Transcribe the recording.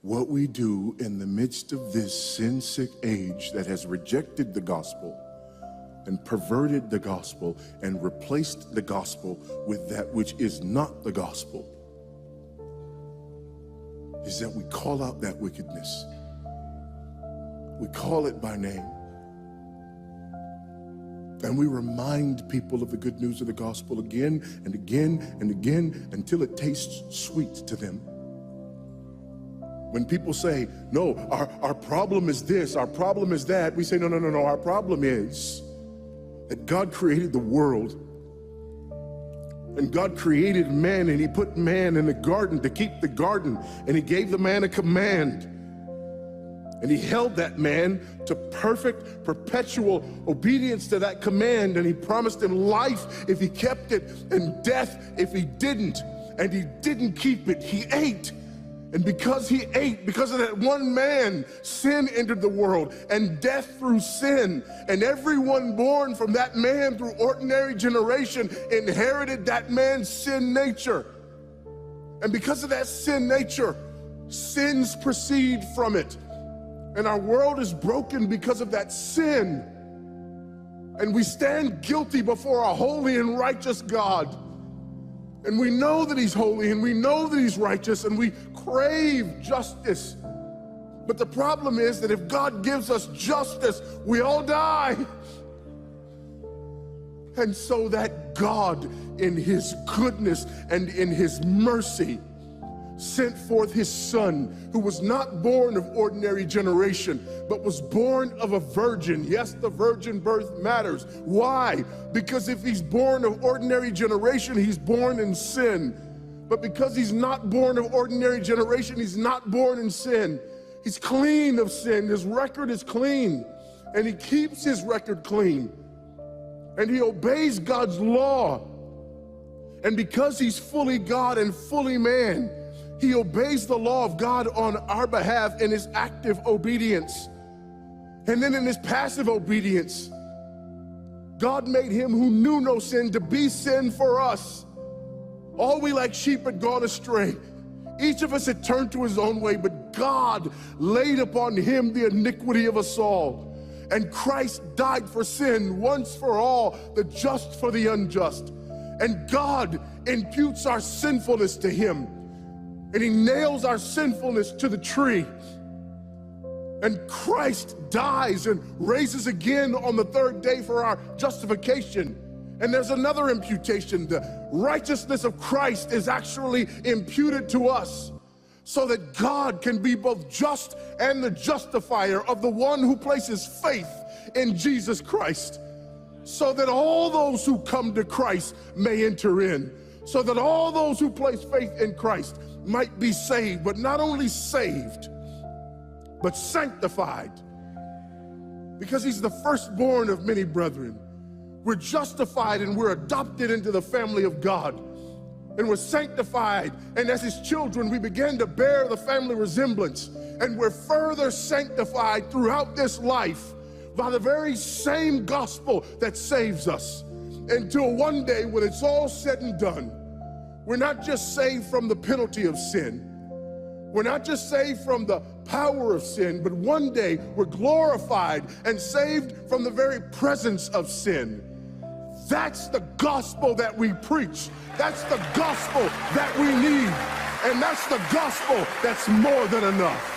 what we do in the midst of this sin-sick age that has rejected the gospel and perverted the gospel and replaced the gospel with that which is not the gospel, is that we call out that wickedness. We call it by name. And we remind people of the good news of the gospel again and again and again until it tastes sweet to them. When people say, no, our problem is this, our problem is that, we say, no, our problem is that God created the world. And God created man, and he put man in the garden to keep the garden, and he gave the man a command. And he held that man to perfect, perpetual obedience to that command, and he promised him life if he kept it, and death if he didn't. And he didn't keep it, he ate. And because he ate, because of that one man, sin entered the world, and death through sin. And everyone born from that man through ordinary generation inherited that man's sin nature. And because of that sin nature, sins proceed from it. And our world is broken because of that sin. And we stand guilty before a holy and righteous God. And we know that he's holy, and we know that he's righteous, and we crave justice. But the problem is that if God gives us justice, we all die. And so that God, in his goodness and in his mercy, sent forth his son, who was not born of ordinary generation, but was born of a virgin. Yes, the virgin birth matters. Why? Because if he's born of ordinary generation, he's born in sin. But because he's not born of ordinary generation, he's not born in sin. He's clean of sin. His record is clean, and he keeps his record clean. And he obeys God's law. And because he's fully God and fully man, he obeys the law of God on our behalf in his active obedience. And then in his passive obedience, God made him who knew no sin to be sin for us. All we like sheep had gone astray. Each of us had turned to his own way, but God laid upon him the iniquity of us all. And Christ died for sin once for all, the just for the unjust. And God imputes our sinfulness to him. And he nails our sinfulness to the tree. And Christ dies and raises again on the third day for our justification. And there's another imputation. The righteousness of Christ is actually imputed to us, so that God can be both just and the justifier of the one who places faith in Jesus Christ, so that all those who come to Christ may enter in, so that all those who place faith in Christ might be saved, but not only saved, but sanctified, because he's the firstborn of many brethren. We're justified and we're adopted into the family of God, and we're sanctified, and as his children we begin to bear the family resemblance, and we're further sanctified throughout this life by the very same gospel that saves us, until one day when it's all said and done, we're not just saved from the penalty of sin. We're not just saved from the power of sin, but one day we're glorified and saved from the very presence of sin. That's the gospel that we preach. That's the gospel that we need. And that's the gospel that's more than enough.